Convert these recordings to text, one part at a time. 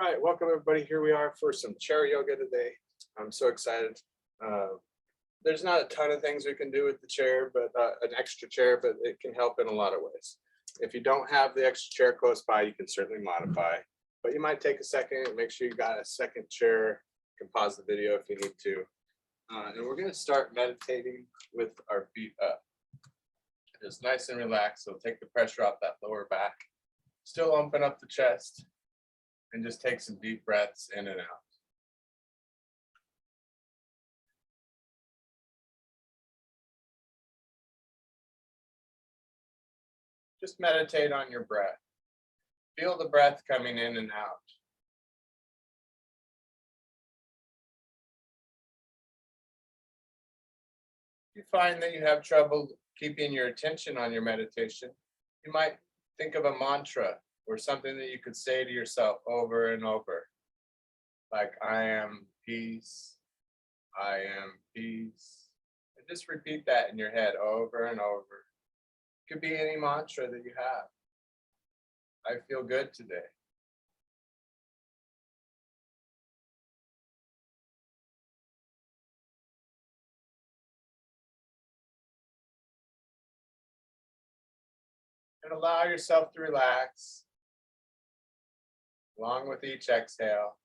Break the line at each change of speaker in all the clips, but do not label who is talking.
right, welcome everybody. Here we are for some chair yoga today. I'm so excited. There's not a ton of things we can do with the chair, but an extra chair, but it can help in a lot of ways. If you don't have the extra chair close by, you can certainly modify, but you might take a second and make sure you got a second chair. You can pause the video if you need to. And we're going to start meditating with our feet up. Just nice and relaxed. So take the pressure off that lower back. Still open up the chest and just take some deep breaths in and out. Just meditate on your breath. Feel the breath coming in and out. If you find that you have trouble keeping your attention on your meditation, you might think of a mantra or something that you could say to yourself over and over. Like, I am peace, I am peace. And just repeat that in your head over and over. It could be any mantra that you have. I feel good today. And allow yourself to relax along with each exhale.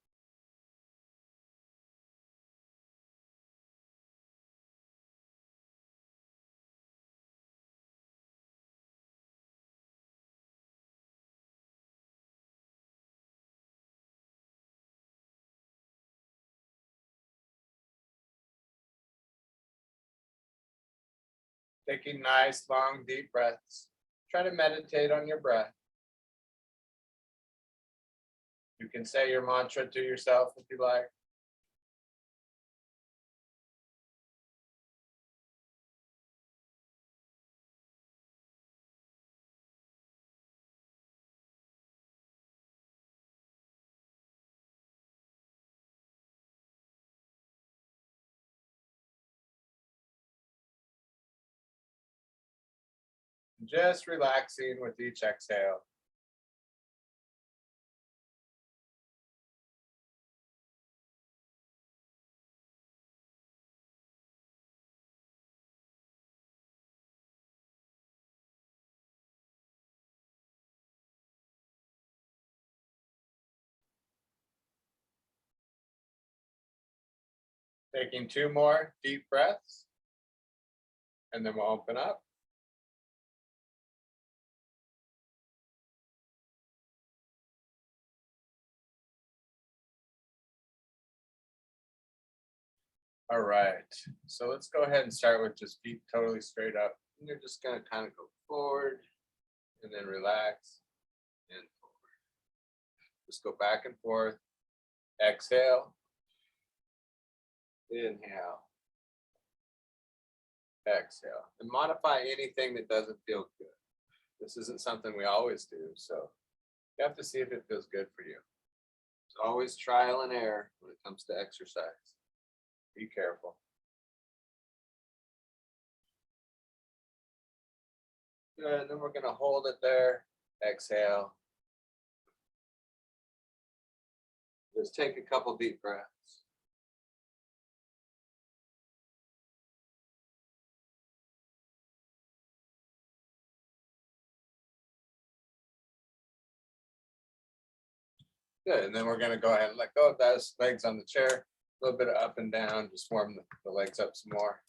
Taking nice, long, deep breaths. Try to meditate on your breath. You can say your mantra to yourself if you like. Just relaxing with each exhale. Taking 2 more deep breaths, and then we'll open up. All right, so let's go ahead and start with just feet totally straight up. And you're just going to kind of go forward and then relax and forward. Just go back and forth. Exhale. Inhale. Exhale. And modify anything that doesn't feel good. This isn't something we always do, so you have to see if it feels good for you. It's always trial and error when it comes to exercise. Be careful. Good, and then we're going to hold it there. Exhale. Just take a couple deep breaths. Good, and then we're going to go ahead and let go of those legs on the chair. A little bit of up and down, just warm the legs up some more.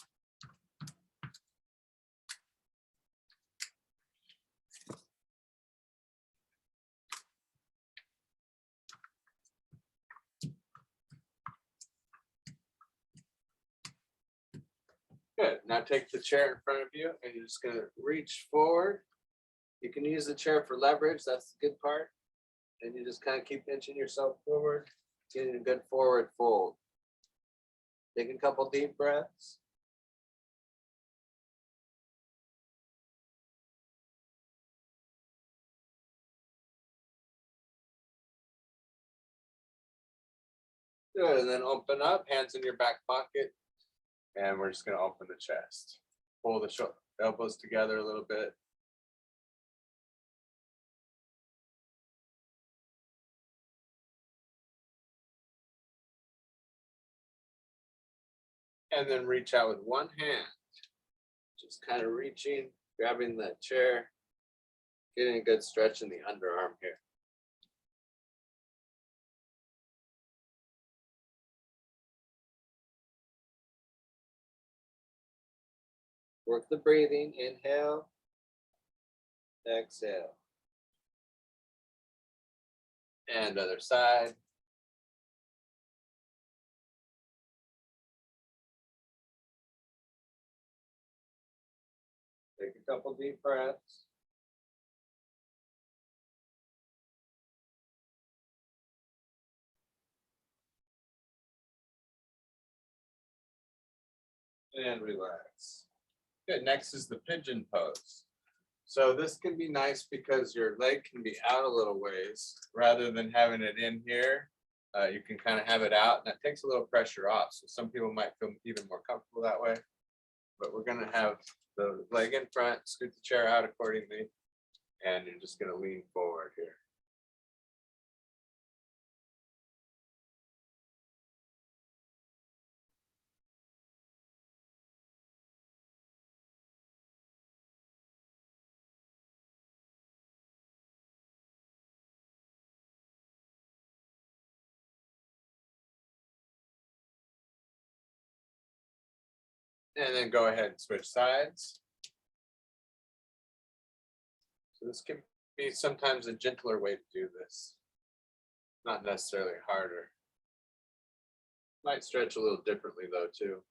Good, now take the chair in front of you and you're just going to reach forward. You can use the chair for leverage, that's the good part. And you just kind of keep inching yourself forward, getting a good forward fold. Take a couple deep breaths. Good, and then open up, hands in your back pocket. And we're just going to open the chest. Pull the elbows together a little bit. And then reach out with one hand. Just kind of reaching, grabbing that chair, getting a good stretch in the underarm here. Work the breathing, inhale, exhale. And other side. Take a couple deep breaths. And relax. Good, next is the pigeon pose. So this can be nice because your leg can be out a little ways rather than having it in here. You can kind of have it out and that takes a little pressure off. So some people might feel even more comfortable that way. But we're gonna have the leg in front, scoot the chair out accordingly, and you're just gonna lean forward here. And then go ahead and switch sides. So this can be sometimes a gentler way to do this, not necessarily harder. Might stretch a little differently though too.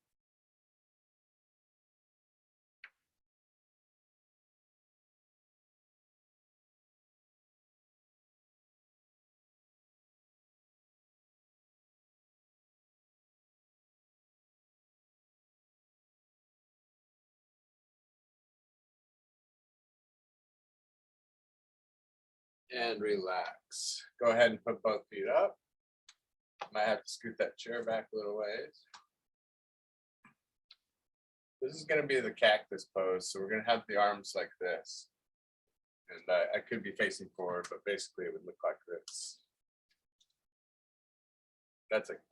And relax. Go ahead and put both feet up. Might have to scoot that chair back a little ways. This is going to be the cactus pose. So we're going to have the arms like this. And I could be facing forward, but basically it would look like this.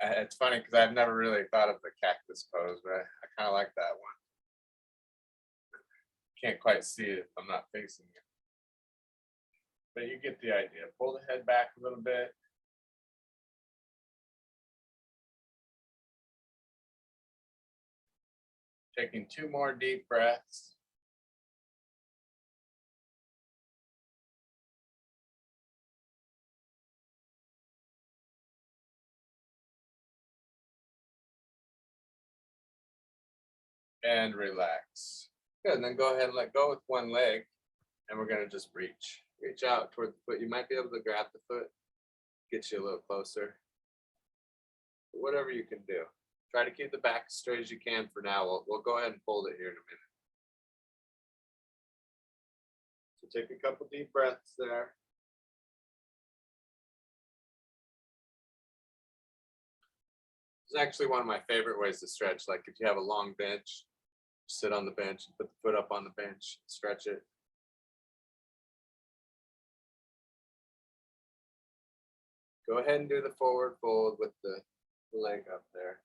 It's funny because I've never really thought of the cactus pose, but I kind of like that one. Can't quite see it if I'm not facing it. But you get the idea. Pull the head back a little bit. Taking 2 more deep breaths. And relax. Good, and then go ahead and let go with one leg. And we're gonna just reach out toward the foot. You might be able to grab the foot, get you a little closer. Whatever you can do. Try to keep the back as straight as you can for now. We'll go ahead and fold it here in a minute. So take a couple deep breaths there. It's actually one of my favorite ways to stretch. Like if you have a long bench, sit on the bench and put the foot up on the bench, stretch it. Go ahead and do the forward fold with the leg up there.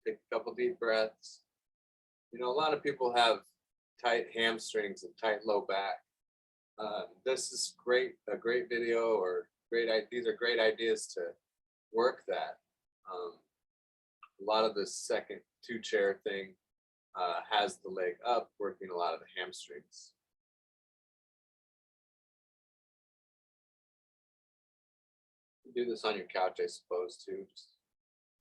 Take a couple deep breaths. You know, a lot of people have tight hamstrings and tight low back. This is a great video or these are great ideas to work that. A lot of the second 2-chair thing has the leg up, working a lot of the hamstrings. Do this on your couch, I suppose, too. Just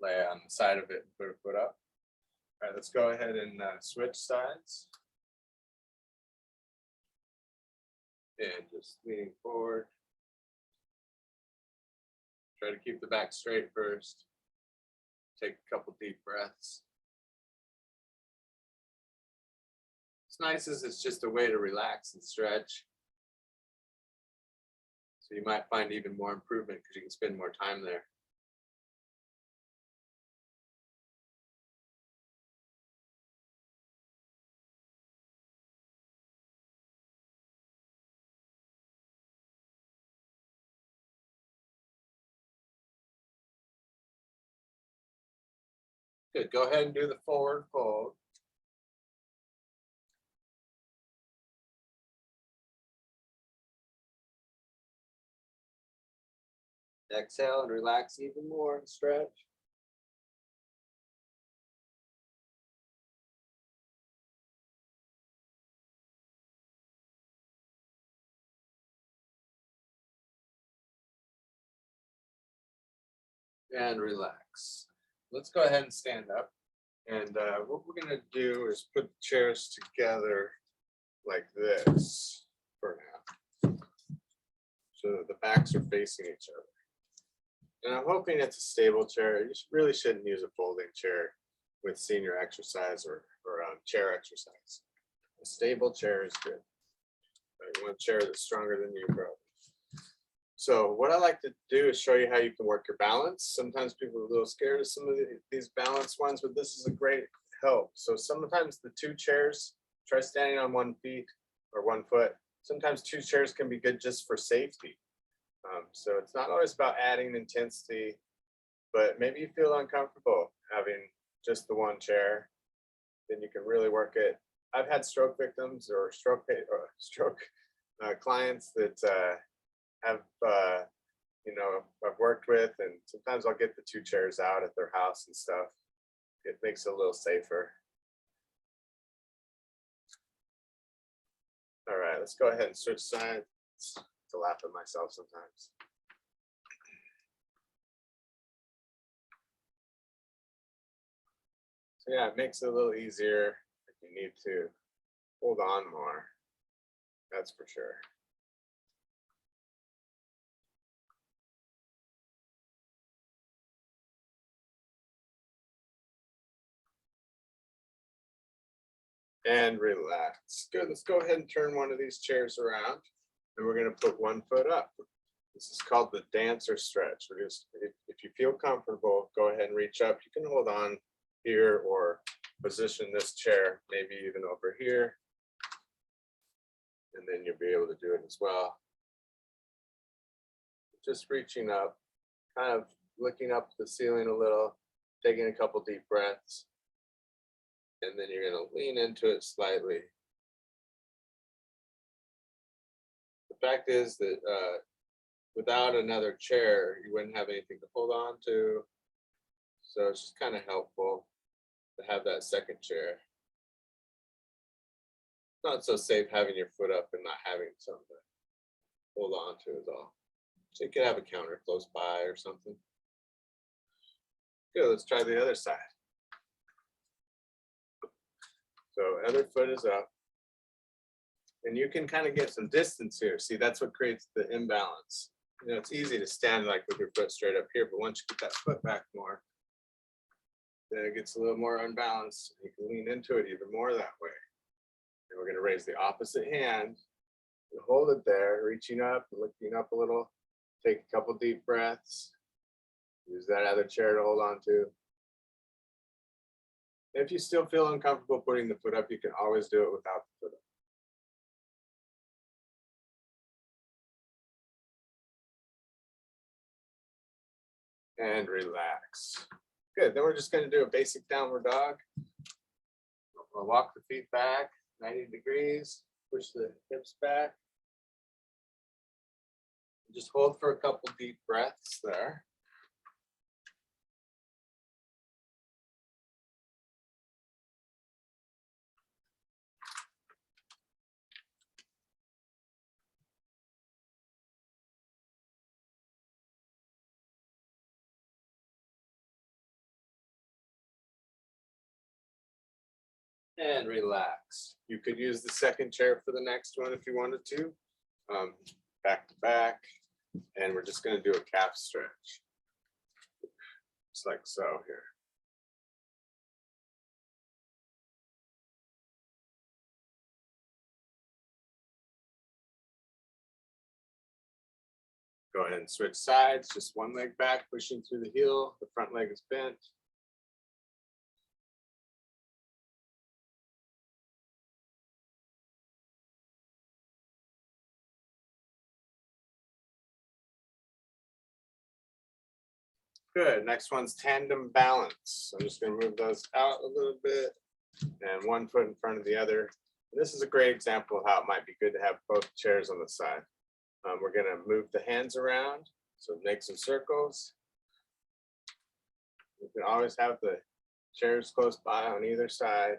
lay on the side of it and put a foot up. All right, let's go ahead and switch sides. And just leaning forward. Try to keep the back straight first. Take a couple deep breaths. What's nice is it's just a way to relax and stretch. So you might find even more improvement because you can spend more time there. Good. Go ahead and do the forward fold. Exhale and relax even more and stretch. And relax. Let's go ahead and stand up. And what we're going to do is put the chairs together like this for now. So that the backs are facing each other. And I'm hoping it's a stable chair. You really shouldn't use a folding chair with senior exercise or chair exercise. A stable chair is good. You want a chair that's stronger than you, probably. So what I like to do is show you how you can work your balance. Sometimes people are a little scared of some of these balance ones, but this is a great help. So sometimes the two chairs, try standing on 1 foot or 1 foot. Sometimes two chairs can be good just for safety. So it's not always about adding intensity, but maybe you feel uncomfortable having just the one chair, then you can really work it. I've had stroke victims or stroke clients that have I've worked with, and sometimes I'll get the two chairs out at their house and stuff. It makes it a little safer. All right, let's go ahead and switch sides. To laugh at myself sometimes. So yeah, it makes it a little easier if you need to hold on more. That's for sure. And relax. Good. Let's go ahead and turn one of these chairs around, and we're going to put 1 foot up. This is called the dancer stretch. We're just, if you feel comfortable, go ahead and reach up. You can hold on here or position this chair maybe even over here, and then you'll be able to do it as well. Just reaching up, kind of looking up the ceiling a little, taking a couple deep breaths. And then you're going to lean into it slightly. The fact is that without another chair, you wouldn't have anything to hold on to. So it's just kind of helpful to have that second chair. Not so safe having your foot up and not having something to hold on to is all. So you could have a counter close by or something. Good, let's try the other side. So other foot is up. And you can kind of get some distance here. See, that's what creates the imbalance. You know, it's easy to stand like with your foot straight up here, but once you get that foot back more, then it gets a little more unbalanced. You can lean into it even more that way. And we're going to raise the opposite hand and hold it there, reaching up, looking up a little. Take a couple deep breaths. Use that other chair to hold on to. If you still feel uncomfortable putting the foot up, you can always do it without the foot up. And relax. Good, then we're just going to do a basic downward dog. We'll walk the feet back 90 degrees, push the hips back. Just hold for a couple deep breaths there. And relax. You could use the second chair for the next one if you wanted to. Back to back. And we're just going to do a calf stretch. Just like so here. Go ahead and switch sides. Just one leg back, pushing through the heel. The front leg is bent. Good. Next one's tandem balance. So I'm just going to move those out a little bit and one foot in front of the other. And this is a great example of how it might be good to have both chairs on the side. We're going to move the hands around. So make some circles. You can always have the chairs close by on either side.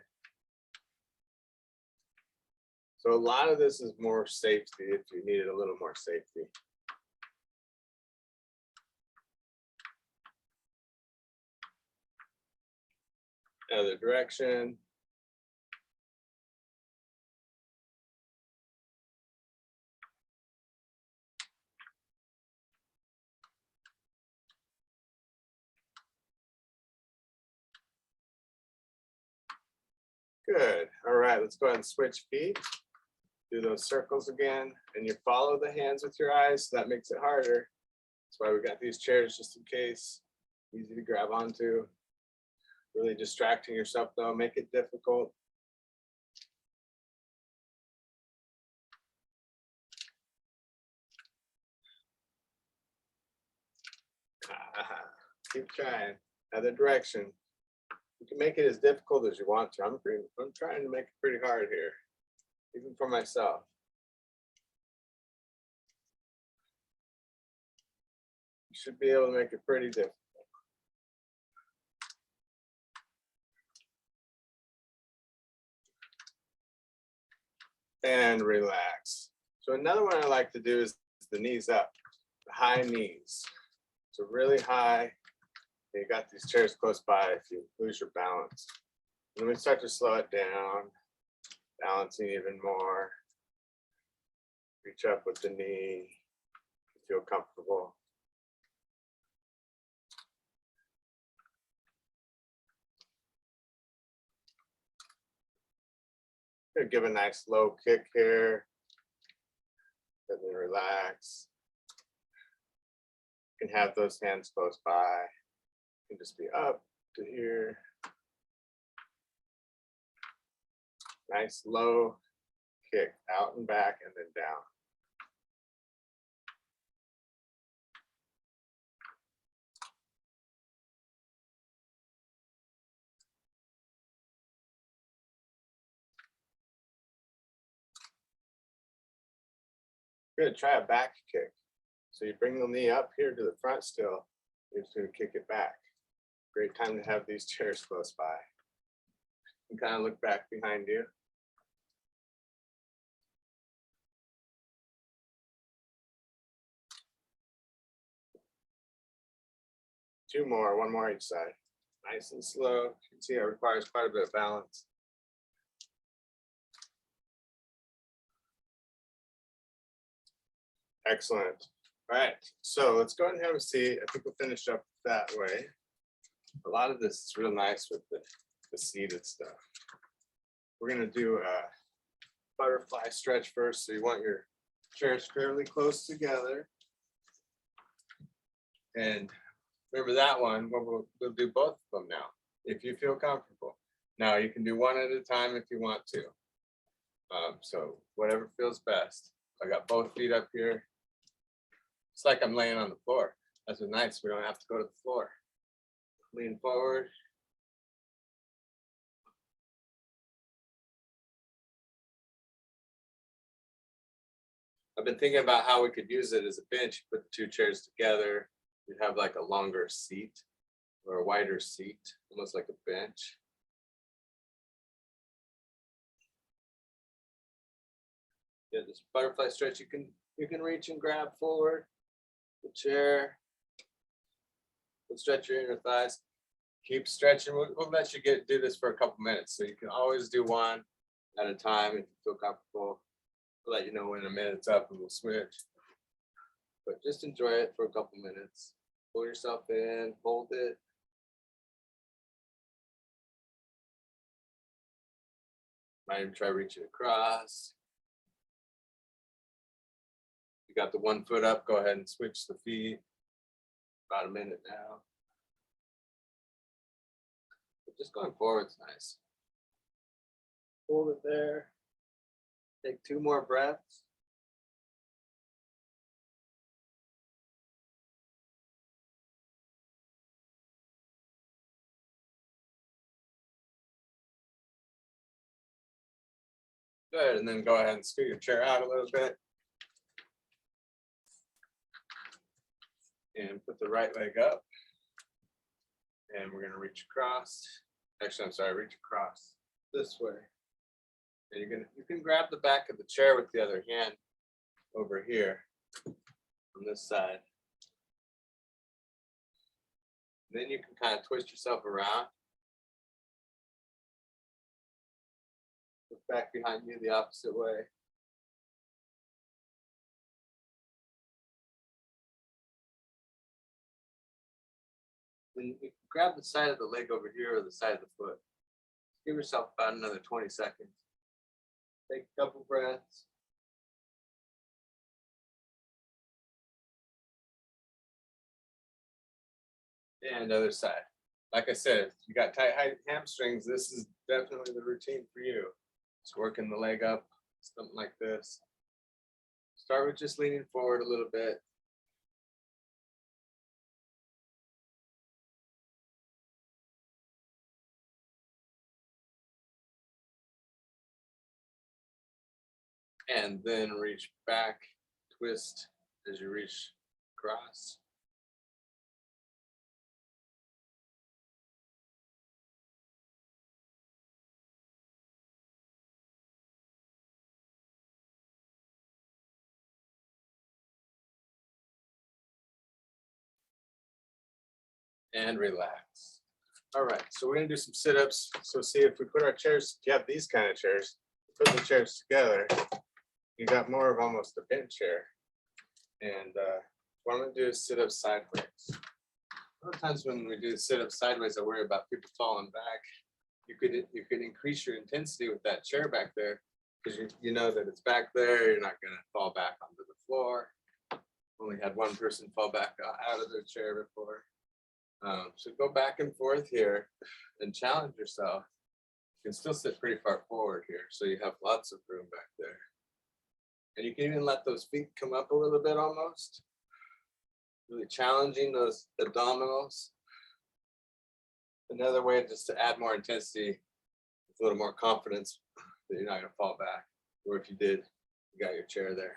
So a lot of this is more safety if you needed a little more safety. Other direction. Good. All right, let's go ahead and switch feet. Do those circles again, and you follow the hands with your eyes. So that makes it harder. That's why we got these chairs just in case. Easy to grab onto. Really distracting yourself though, make it difficult. Keep trying. Other direction. You can make it as difficult as you want to. I'm trying to make it pretty hard here, even for myself. You should be able to make it pretty difficult. And relax. So another one I like to do is the knees up, the high knees. So really high. You got these chairs close by if you lose your balance. And then we start to slow it down, balancing even more. Reach up with the knee, feel comfortable. Give a nice low kick here. Let me relax. You can have those hands close by. You can just be up to here. Nice low kick, out and back and then down. Good, try a back kick. So you bring the knee up here to the front still, you're just gonna kick it back. Great time to have these chairs close by. You can kind of look back behind you. Two more, one more each side. Nice and slow. You can see it requires quite a bit of balance. Excellent. All right, so let's go ahead and have a seat. I think we'll finish up that way. A lot of this is real nice with the seated stuff. We're gonna do a butterfly stretch first. So you want your chairs fairly close together. And remember that one, we'll do both of them now, if you feel comfortable. Now you can do one at a time if you want to. So whatever feels best. I got both feet up here. It's like I'm laying on the floor. That's nice. We don't have to go to the floor. Lean forward. I've been thinking about how we could use it as a bench. Put the two chairs together. You'd have like a longer seat or a wider seat, almost like a bench. Yeah, this butterfly stretch, you can reach and grab forward the chair. We'll stretch your inner thighs. Keep stretching. We'll let you do this for a couple minutes. So you can always do one at a time if you feel comfortable. We'll let you know when a minute's up and we'll switch. But just enjoy it for a couple minutes. Pull yourself in, hold it. Might even try reaching across. You got the one foot up, go ahead and switch the feet. About a minute now. But just going forward's nice. Hold it there. Take 2 more breaths. Good, and then go ahead and scoot your chair out a little bit. And put the right leg up. And we're gonna reach across. Actually, I'm sorry, reach across this way. And you can grab the back of the chair with the other hand over here on this side. And then you can kind of twist yourself around. Look back behind you the opposite way. Then you can grab the side of the leg over here or the side of the foot. Give yourself about another 20 seconds. Take a couple breaths. And other side. Like I said, if you got tight hamstrings, this is definitely the routine for you. Just working the leg up, something like this. Start with just leaning forward a little bit. And then reach back, twist as you reach across. And relax. All right, so we're gonna do some sit-ups. So see if we put our chairs, if you have these kind of chairs, put the chairs together, you got more of almost a bench chair. And what I'm gonna do is sit up sideways. A lot of times when we do sit up sideways, I worry about people falling back. You could increase your intensity with that chair back there because you know that it's back there. You're not gonna fall back onto the floor. Only had one person fall back out of their chair before. So go back and forth here and challenge yourself. You can still sit pretty far forward here, so you have lots of room back there. And you can even let those feet come up a little bit almost. Really challenging those abdominals. Another way just to add more intensity, with a little more confidence that you're not gonna fall back. Or if you did, you got your chair there.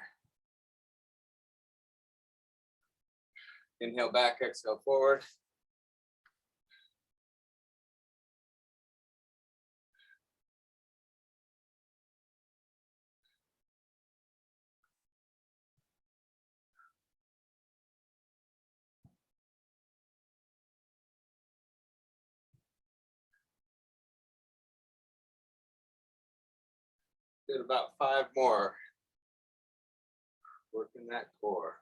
Inhale back, exhale forward. Did about 5 more. Working that core.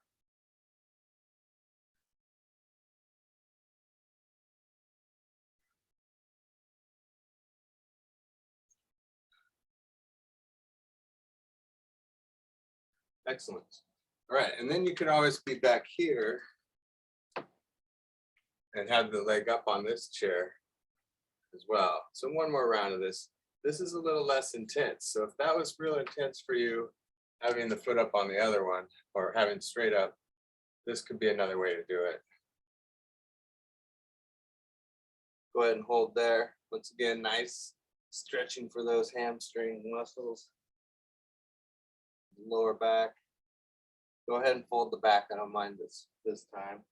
Excellent. All right, and then you can always be back here and have the leg up on this chair as well. So one more round of this. This is a little less intense. So if that was real intense for you, having the foot up on the other one or having straight up, this could be another way to do it. Go ahead and hold there. Once again, nice stretching for those hamstring muscles. Lower back. Go ahead and fold the back. I don't mind this time.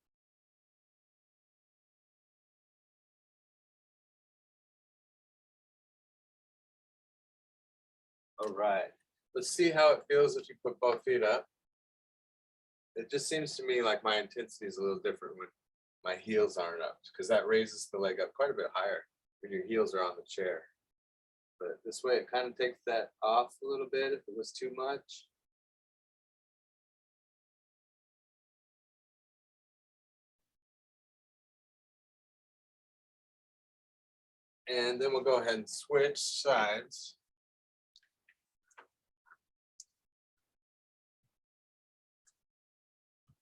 All right, let's see how it feels if you put both feet up. It just seems to me like my intensity is a little different when my heels aren't up, because that raises the leg up quite a bit higher when your heels are on the chair. But this way it kind of takes that off a little bit if it was too much. And then we'll go ahead and switch sides.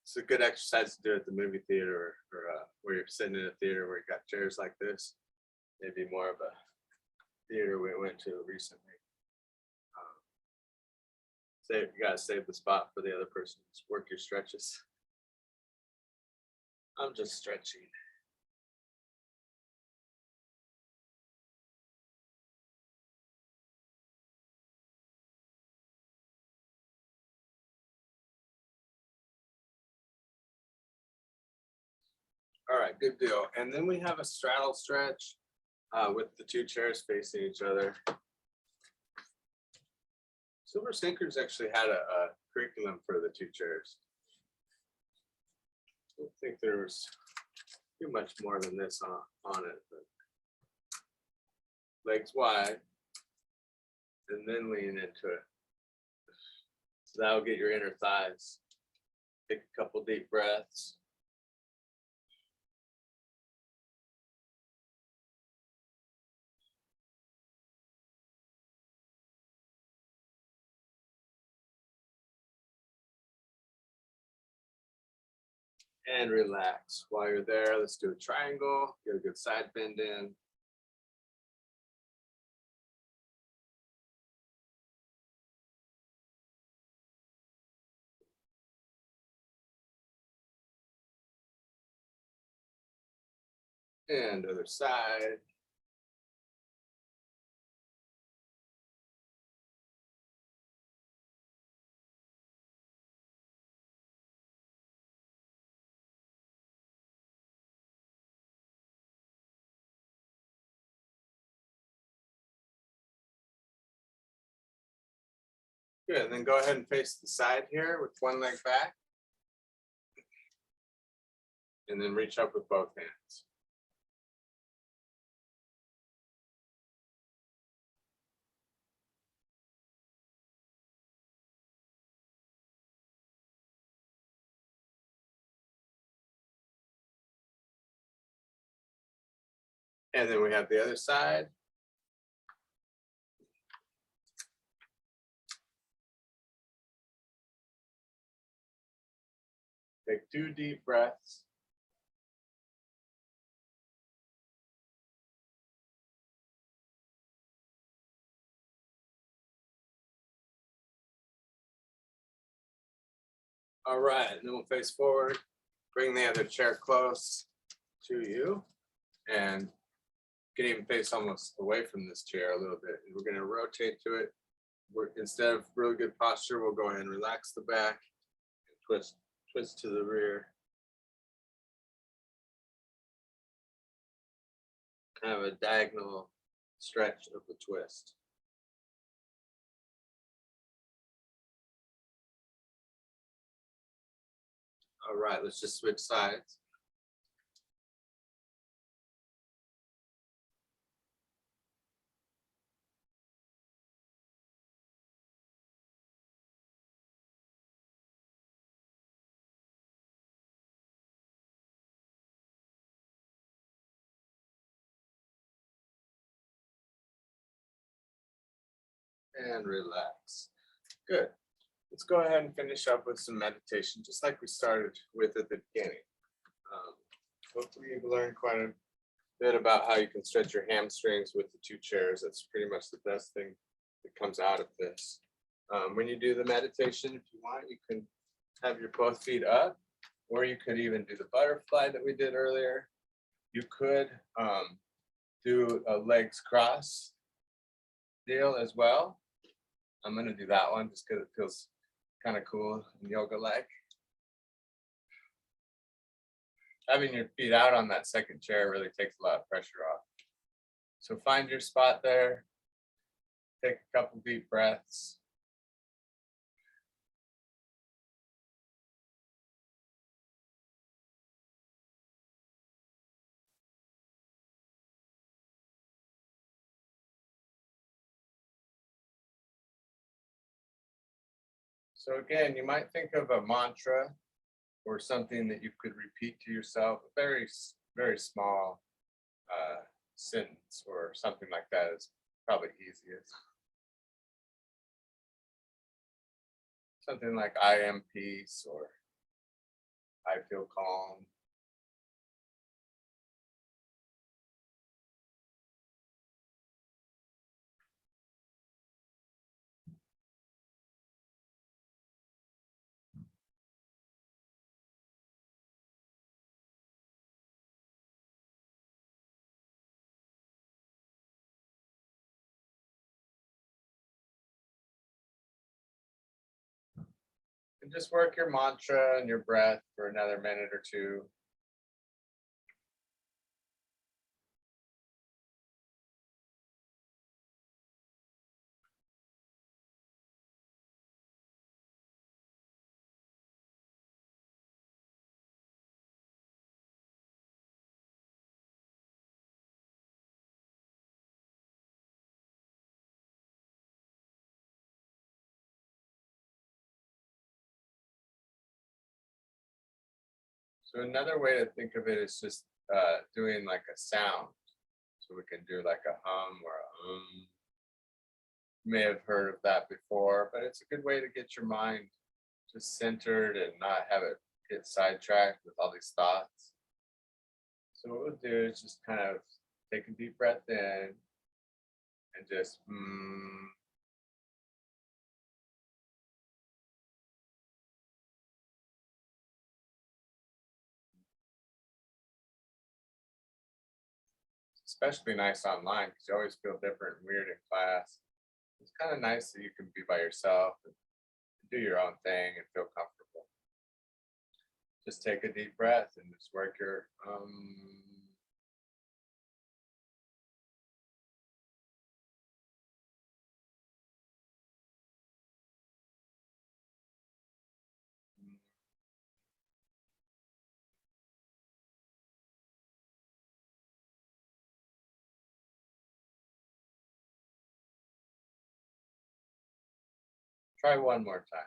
It's a good exercise to do at the movie theater or where you're sitting in a theater where you got chairs like this. Maybe more of a theater we went to recently. You gotta save the spot for the other person. Just work your stretches. I'm just stretching. All right, good deal. And then we have a straddle stretch with the two chairs facing each other. Silver Sinkers actually had a curriculum for the two chairs. I don't think there was too much more than this on it, but legs wide and then lean into it. So that'll get your inner thighs. Take a couple deep breaths. And relax. While you're there, let's do a triangle. Get a good side bend in. And other side. Good, and then go ahead and face the side here with one leg back. And then reach up with both hands. And then we have the other side. Take 2 deep breaths. All right, and then we'll face forward. Bring the other chair close to you. And you can even face almost away from this chair a little bit. And we're going to rotate to it. Instead of really good posture, we'll go ahead and relax the back and twist to the rear. Kind of a diagonal stretch of the twist. All right, let's just switch sides. And relax. Good. Let's go ahead and finish up with some meditation, just like we started with at the beginning. Hopefully you've learned quite a bit about how you can stretch your hamstrings with the two chairs. That's pretty much the best thing that comes out of this. When you do the meditation, if you want, you can have your both feet up, or you could even do the butterfly that we did earlier. You could do a legs cross deal as well. I'm going to do that one just because it feels kind of cool in yoga like. Having your feet out on that second chair really takes a lot of pressure off. So find your spot there. Take a couple deep breaths. So again, you might think of a mantra or something that you could repeat to yourself, a very, very small sentence or something like that is probably easiest. Something like I am peace or I feel calm. And just work your mantra and your breath for another minute or two. So another way to think of it is just doing like a sound. So we can do like a hum or a You may have heard of that before, but it's a good way to get your mind just centered and not have it get sidetracked with all these thoughts. So what we'll do is just kind of take a deep breath in and just especially nice online because you always feel different and weird in class. It's kind of nice that you can be by yourself and do your own thing and feel comfortable. Just take a deep breath and just work your Try one more time.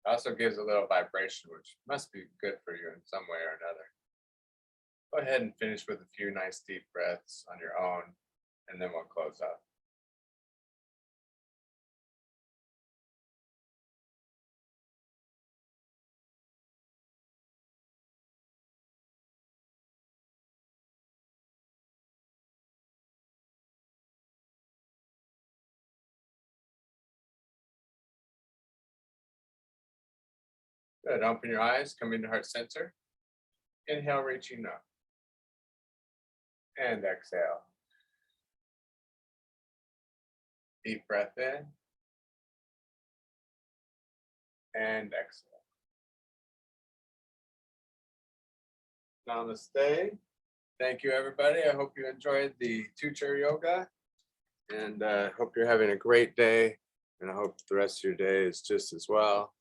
It also gives a little vibration, which must be good for you in some way or another. Go ahead and finish with a few nice deep breaths on your own, and then we'll close up. Good. Open your eyes, come into heart center. Inhale, reaching up. And exhale. Deep breath in. And exhale. Namaste. Thank you, everybody. I hope you enjoyed the two-chair yoga. And hope you're having a great day. And I hope the rest of your day is just as well.